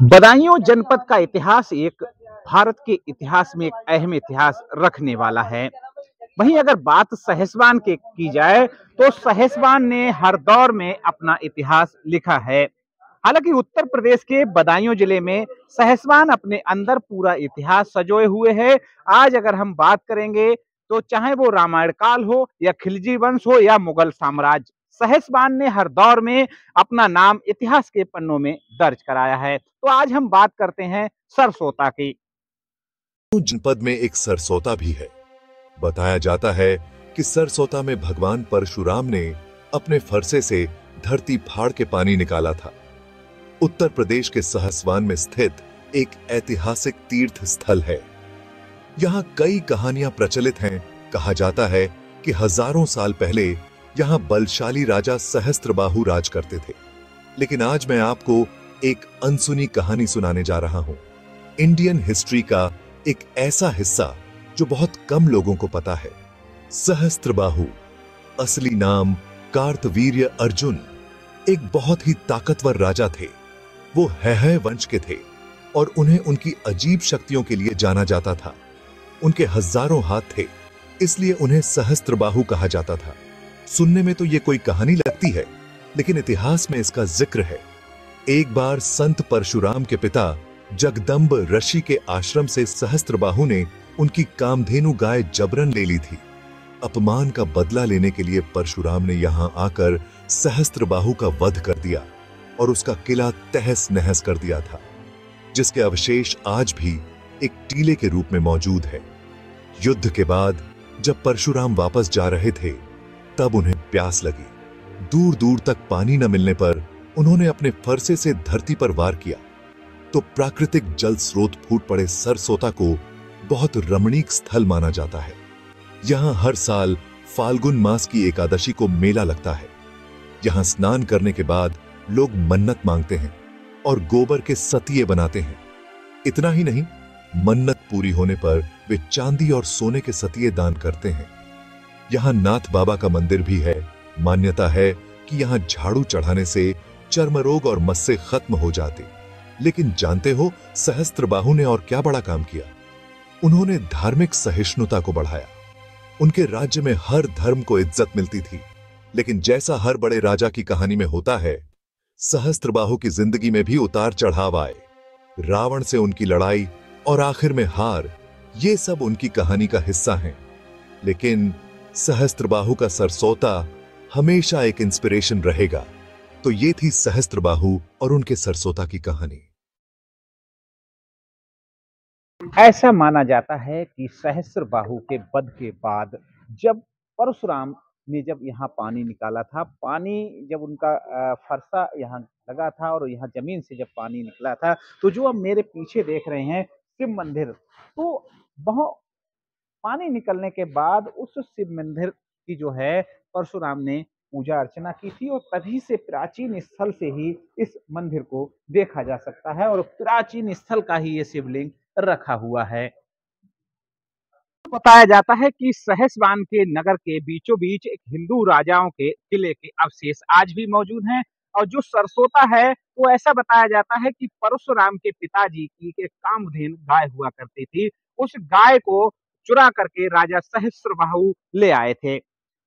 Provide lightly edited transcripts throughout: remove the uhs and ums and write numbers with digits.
बदायूं जनपद का इतिहास एक भारत के इतिहास में एक अहम इतिहास रखने वाला है। वहीं अगर बात सहसवान के की जाए तो सहसवान ने हर दौर में अपना इतिहास लिखा है। हालांकि उत्तर प्रदेश के बदायूं जिले में सहसवान अपने अंदर पूरा इतिहास सजोए हुए है। आज अगर हम बात करेंगे तो चाहे वो रामायण काल हो या खिलजी वंश हो या मुगल साम्राज्य, सहसवान ने हर दौर में अपना नाम इतिहास के पन्नों में दर्ज कराया है। तो आज हम बात करते हैं सरसोता की। जनपद में एक सरसोता भी है। बताया जाता है कि सरसोता में भगवान परशुराम ने अपने फरसे से धरती फाड़ के पानी निकाला था। उत्तर प्रदेश के सहसवान में स्थित एक ऐतिहासिक तीर्थ स्थल है। यहाँ कई कहानियां प्रचलित हैं। कहा जाता है कि हजारों साल पहले यहाँ बलशाली राजा सहस्त्रबाहु राज करते थे। लेकिन आज मैं आपको एक अनसुनी कहानी सुनाने जा रहा हूं। इंडियन हिस्ट्री का एक ऐसा हिस्सा जो बहुत कम लोगों को पता है। सहस्त्रबाहु असली नाम कार्तवीर्य अर्जुन एक बहुत ही ताकतवर राजा थे। वो हैहय वंश के थे और उन्हें उनकी अजीब शक्तियों के लिए जाना जाता था। उनके हजारों हाथ थे, इसलिए उन्हें सहस्त्रबाहु कहा जाता था। सुनने में तो ये कोई कहानी लगती है, लेकिन इतिहास में इसका जिक्र है। एक बार संत परशुराम के पिता जगदम्ब ऋषि के आश्रम से सहस्त्रबाहु ने उनकी कामधेनु गाय जबरन ले ली थी। अपमान का बदला लेने के लिए परशुराम ने यहां आकर सहस्त्रबाहु का वध कर दिया और उसका किला तहस नहस कर दिया था, जिसके अवशेष आज भी एक टीले के रूप में मौजूद है। युद्ध के बाद जब परशुराम वापस जा रहे थे, तब उन्हें प्यास लगी। दूर दूर तक पानी न मिलने पर उन्होंने अपने फरसे से धरती पर वार किया तो प्राकृतिक जल स्रोत फूट पड़े। सरसोता को बहुत रमणीक स्थल माना जाता है। यहां हर साल फाल्गुन मास की एकादशी को मेला लगता है। यहां स्नान करने के बाद लोग मन्नत मांगते हैं और गोबर के सतिये बनाते हैं। इतना ही नहीं, मन्नत पूरी होने पर वे चांदी और सोने के सतिये दान करते हैं। यहां नाथ बाबा का मंदिर भी है। मान्यता है कि यहां झाड़ू चढ़ाने से चर्म रोग और मस्से खत्म हो जाते। लेकिन जानते हो सहस्त्रबाहु ने और क्या बड़ा काम किया? उन्होंने धार्मिक सहिष्णुता को बढ़ाया। उनके राज्य में हर धर्म को इज्जत मिलती थी। लेकिन जैसा हर बड़े राजा की कहानी में होता है, सहस्त्रबाहु की जिंदगी में भी उतार चढ़ाव आए। रावण से उनकी लड़ाई और आखिर में हार, ये सब उनकी कहानी का हिस्सा हैं। लेकिन सहस्त्रबाहु का सरसोता हमेशा एक इंस्पिरेशन रहेगा। तो ये थी सहस्त्रबाहु और उनके सरसोता की कहानी। ऐसा माना जाता है कि सहस्त्रबाहु के वध के बाद जब परशुराम ने जब यहाँ पानी निकाला था, पानी जब उनका फरसा यहाँ लगा था और यहाँ जमीन से जब पानी निकला था, तो जो अब मेरे पीछे देख रहे हैं शिव मंदिर, तो वह पानी निकलने के बाद उस शिव मंदिर की जो है परशुराम ने पूजा अर्चना की थी और तभी से प्राचीन स्थल से ही इस मंदिर को देखा जा सकता है और प्राचीन स्थल का ही ये शिवलिंग रखा हुआ है। बताया जाता है कि सहसवान के नगर के बीचों बीच एक हिंदू राजाओं के किले के अवशेष आज भी मौजूद हैं और जो सरसोता है वो ऐसा बताया जाता है कि परशुराम के पिताजी की एक कामधेनु गाय हुआ करती थी। उस गाय को चुरा करके राजा सहस्त्रबाहु ले आए थे,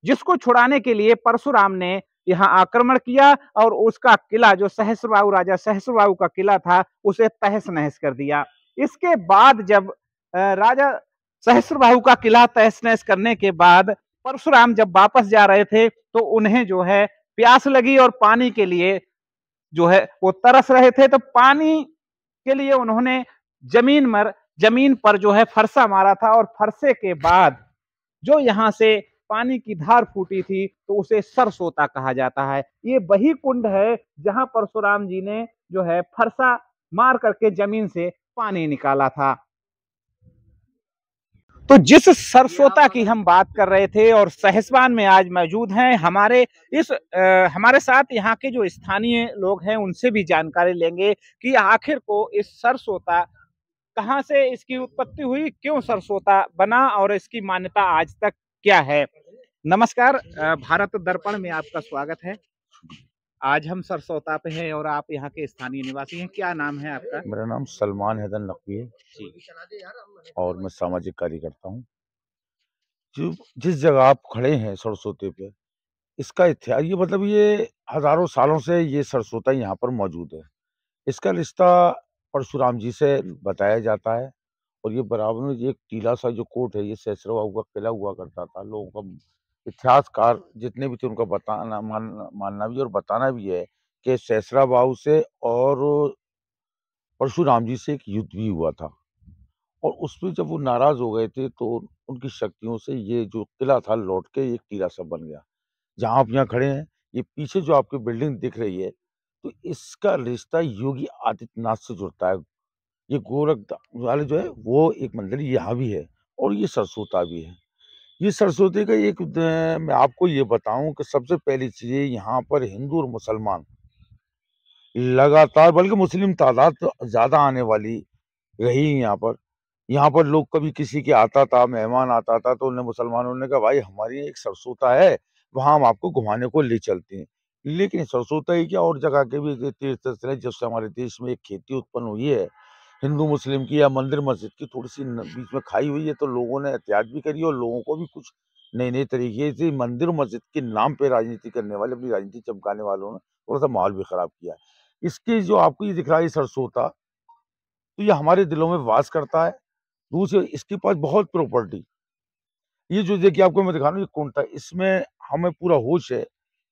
जिसको छुड़ाने के लिए परशुराम ने यहाँ आक्रमण किया और उसका किला जो सहस्त्रबाहु राजा सहस्त्रबाहु का किला था उसे तहस नहस कर दिया। इसके बाद जब राजा सहस्त्रबाहु का किला तहस नहस करने के बाद परशुराम जब वापस जा रहे थे तो उन्हें जो है प्यास लगी और पानी के लिए जो है वो तरस रहे थे। तो पानी के लिए उन्होंने जमीन पर जो है फरसा मारा था और फरसे के बाद जो यहाँ से पानी की धार फूटी थी तो उसे सरसोता कहा जाता है। ये वही कुंड है जहां परशुराम जी ने जो है फरसा मार करके जमीन से पानी निकाला था। तो जिस सरसोता की हम बात कर रहे थे और सहसवान में आज मौजूद हैं हमारे साथ यहाँ के जो स्थानीय लोग हैं उनसे भी जानकारी लेंगे कि आखिर को इस सरसोता कहाँ से इसकी उत्पत्ति हुई, क्यों सरसोता बना और इसकी मान्यता आज तक क्या है। नमस्कार, भारत दर्पण में आपका स्वागत है। आज हम सरसोता पे हैं और आप यहाँ के स्थानीय निवासी हैं। क्या नाम है आपका? मेरा नाम सलमान हैदर नकवी है जी। और मैं सामाजिक कार्यकर्ता हूँ। जो जिस जगह आप खड़े हैं सरसोते पे, इसका इतिहास ये मतलब ये हज़ारों सालों से ये सरसोता यहाँ पर मौजूद है। इसका रिश्ता परशुराम जी से बताया जाता है और ये बराबर में एक टीला सा जो कोट है, ये सैसराबाहु का किला हुआ करता था। लोगों का इतिहासकार जितने भी थे उनका बताना मानना भी और बताना भी है कि सैसराबाहु से और परशुराम जी से एक युद्ध भी हुआ था। और उसपे जब वो नाराज़ हो गए थे, तो उनकी शक्तियों से ये जो किला था लौट के एक टीला सा बन गया। जहाँ आप यहाँ खड़े हैं, ये पीछे जो आपकी बिल्डिंग दिख रही है, तो इसका रिश्ता योगी आदित्यनाथ से जुड़ता है। ये गोरखधा वाले जो है वो एक मंदिर यहाँ भी है और ये सरस्वता भी है। ये सरस्वती का एक मैं आपको ये बताऊँ कि सबसे पहली चीज़ यहाँ पर हिंदू और मुसलमान लगातार, बल्कि मुस्लिम तादाद तो ज़्यादा आने वाली रही यहाँ पर। यहाँ पर लोग कभी किसी के आता था, मेहमान आता था, तो उन्हें मुसलमानों ने कहा, भाई हमारी एक सरसोता है, वहाँ हम आपको घुमाने को ले चलते हैं। लेकिन सरसोता ही क्या, और जगह के भी तीर्थ स्थल है, जब से हमारे देश में एक खेती उत्पन्न हुई है, हिंदू मुस्लिम की या मंदिर मस्जिद की थोड़ी-सी बीच में खाई हुई है, तो लोगों ने एहतियात भी करी और लोगों को भी कुछ नए-नए तरीके से मंदिर मस्जिद के नाम पे राजनीति करने वाले, अपनी राजनीति चमकाने वालों ने थोड़ा-सा माहौल भी खराब किया है। इसके जो आपको ये दिख रहा है सरसोता, तो ये हमारे दिलों में वास करता है। दूसरे इसके पास बहुत प्रॉपर्टी, ये जो देखिए आपको मैं दिखा रहा हूँ, ये कुंटा, इसमें हमें पूरा होश है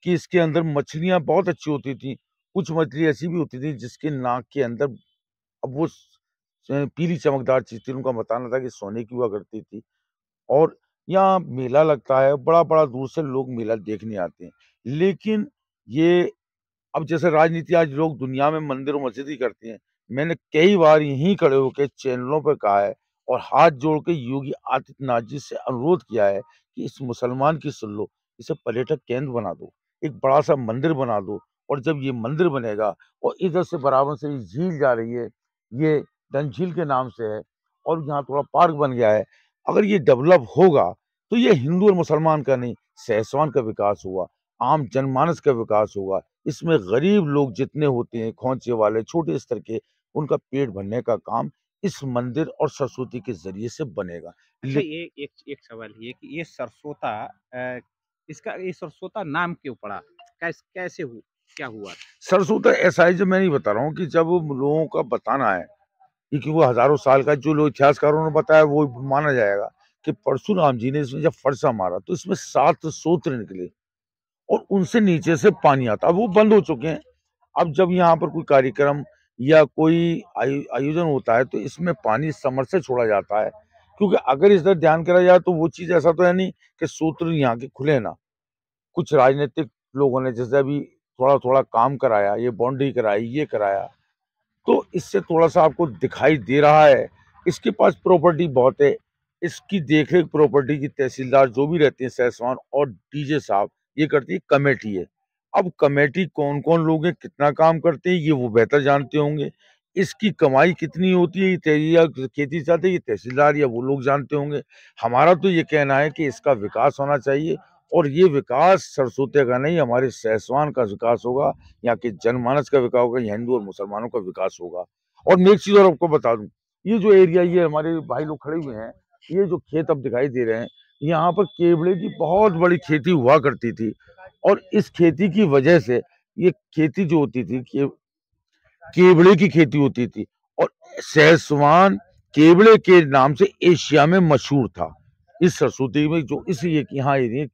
कि इसके अंदर मछलियाँ बहुत अच्छी होती थी। कुछ मछली ऐसी भी होती थी जिसके नाक के अंदर, अब वो पीली चमकदार चीज़ थी, उनका बताना था कि सोने की हुआ करती थी। और यहाँ मेला लगता है, बड़ा-बड़ा दूर से लोग मेला देखने आते हैं। लेकिन ये, अब जैसे राजनीति आज लोग दुनिया में मंदिर और मस्जिद ही करते हैं। मैंने कई बार यहीं खड़े होके चैनलों पे कहा है और हाथ जोड़ के योगी आदित्यनाथ जी से अनुरोध किया है कि इस मुसलमान की सुन लो, इसे पर्यटक केंद्र बना दो, एक बड़ा-सा मंदिर बना दो। और जब ये मंदिर बनेगा और इधर से बराबर से ये झील जा रही है, ये डल झील के नाम से है और यहाँ थोड़ा पार्क बन गया है। अगर ये डेवलप होगा, तो ये हिंदू और मुसलमान का नहीं, सहसवान का विकास हुआ, आम जनमानस का विकास होगा। इसमें गरीब लोग जितने होते हैं, खोंचे वाले, छोटे स्तर के, उनका पेट भरने का काम इस मंदिर और सरस्वती के ज़रिए से बनेगा। अच्छा, ले ये एक एक सवाल ये कि ये सरसोता इसका ये सरसोता नाम क्यों पड़ा? कैसे क्या हुआ? सरस्वती ऐसा है, जो मैं नहीं बता रहा हूँ कि जब लोगों का बताना है, क्योंकि वो हज़ारों साल का जो लोग इतिहासकारों ने बताया वो माना जाएगा कि परशुराम जी ने इसमें जब फरसा मारा, तो इसमें 7 सूत्र निकले और उनसे नीचे से पानी आता। अब वो बंद हो चुके हैं। अब जब यहाँ पर कोई कार्यक्रम या कोई आयोजन होता है, तो इसमें पानी समर से छोड़ा जाता है, क्योंकि अगर इस तरह ध्यान करा जाए तो वो चीज़ ऐसा तो है नहीं कि सूत्र यहाँ के खुले ना। कुछ राजनीतिक लोगों ने जैसे अभी थोड़ा-थोड़ा काम कराया, ये बाउंड्री कराई, ये कराया, तो इससे थोड़ा-सा आपको दिखाई दे रहा है। इसके पास प्रॉपर्टी बहुत है। इसकी देख-रेख प्रॉपर्टी की तहसीलदार जो भी रहते हैं सहसवान और डीजे साहब, ये करती है कमेटी है। अब कमेटी कौन-कौन लोग हैं, कितना काम करते हैं, ये वो बेहतर जानते होंगे। इसकी कमाई कितनी होती है, ये या खेती से आती है, ये तहसीलदार या वो लोग जानते होंगे। हमारा तो ये कहना है कि इसका विकास होना चाहिए और ये विकास सरसोते का नहीं, हमारे सहसवान का विकास होगा, यहाँ के जनमानस का विकास होगा, यहाँ हिंदू और मुसलमानों का विकास होगा। और मैं एक चीज़ और आपको बता दूँ, ये जो एरिया, ये हमारे भाई लोग खड़े हुए हैं, ये जो खेत अब दिखाई दे रहे हैं, यहाँ पर केवड़े की बहुत बड़ी खेती हुआ करती थी और इस खेती की वजह से, ये खेती जो होती थी, केवड़े की खेती होती थी और सहसवान केवड़े के नाम से एशिया में मशहूर था। इस सरस्वती में जो इस ये यहाँ एरिया,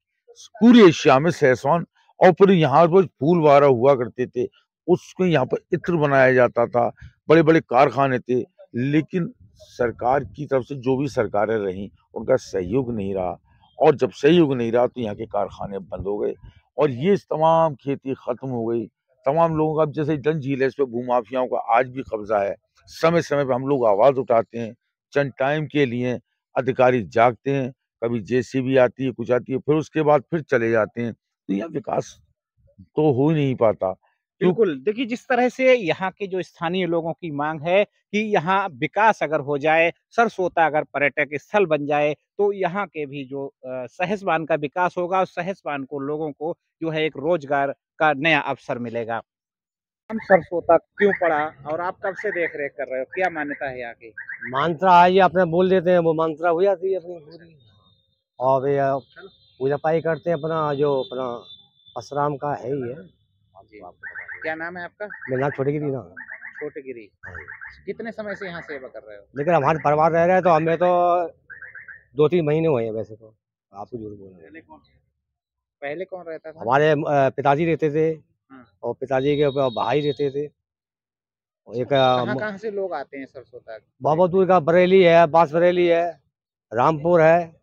पूरी एशिया में सहसवान, और फिर यहाँ पर फूलवारा हुआ करते थे। उसके यहाँ पर इत्र बनाया जाता था, बड़े-बड़े कारखाने थे। लेकिन सरकार की तरफ से जो भी सरकारें रहीं, उनका सहयोग नहीं रहा और जब सहयोग नहीं रहा, तो यहाँ के कारखाने बंद हो गए और ये तमाम खेती खत्म हो गई। तमाम लोगों का, अब जैसे डल झील है, इस पे भूमाफियाओं का आज भी कब्जा है। समय-समय पे हम लोग आवाज़ उठाते हैं, चंद टाइम के लिए अधिकारी जागते हैं, कभी जेसीबी आती है, कुछ आती है, फिर उसके बाद फिर चले जाते हैं। तो यहाँ विकास तो हो ही नहीं पाता। बिल्कुल, देखिए जिस तरह से यहाँ के जो स्थानीय लोगों की माँग है कि यहाँ विकास अगर हो जाए, सरसोता अगर पर्यटक स्थल बन जाए, तो यहाँ के भी जो सहसवान का विकास होगा और सहसवान को लोगों को जो है एक रोज़गार का नया अवसर मिलेगा। हम सरसोता क्यों पड़ा और आप कब से देख-रेख कर रहे हो? क्या मान्यता है यहाँ की? मान्यता है ये अपना बोल देते हैं, वो मान्यता हो जाती है अपनी पूरी। और ये पूजा पाई करते हैं अपना, जो अपना परशुराम का है ही है। जी। क्या नाम है आपका? मेरा नाम छोटेगिरी नाम है। छोटेगिरी। कितने समय से यहाँ सेवा कर रहे हो? लेकिन हमारे परिवार रह रहे हैं तो हमें तो 2-3 महीने हुए हैं वैसे तो। आपको झूठ बोल रहे हैं। पहले कौन रहता था? हमारे पिताजी रहते थे हाँ। और पिताजी के भाई रहते थे। और एक कहाँ-कहाँ से लोग आते हैं सरसोता? बाबा का बरेली है, बांसबरेली है, रामपुर है,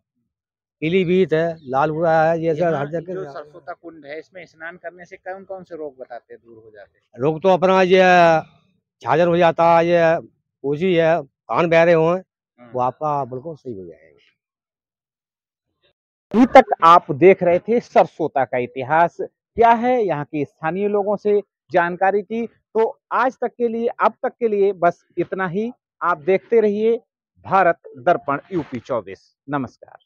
पीलीभीत है, लालपुरा है, ये सब हर यहाँ जगह जो से आते हैं। सरसोता कुंड है, इसमें स्नान करने से कौन-कौन से रोग बताते हैं दूर हो जाते हैं? रोग तो अपना ये झाझर हो जाता है, ये पूंजी है, कान बहरे हुए वो आपका बिल्कुल सही हो जाएगा। अभी तक आप देख रहे थे सरसोता का इतिहास क्या है, यहाँ के स्थानीय लोगों से जानकारी की। तो आज तक के लिए, अब तक के लिए बस इतना ही। आप देखते रहिए भारत दर्पण यूपी 24। नमस्कार।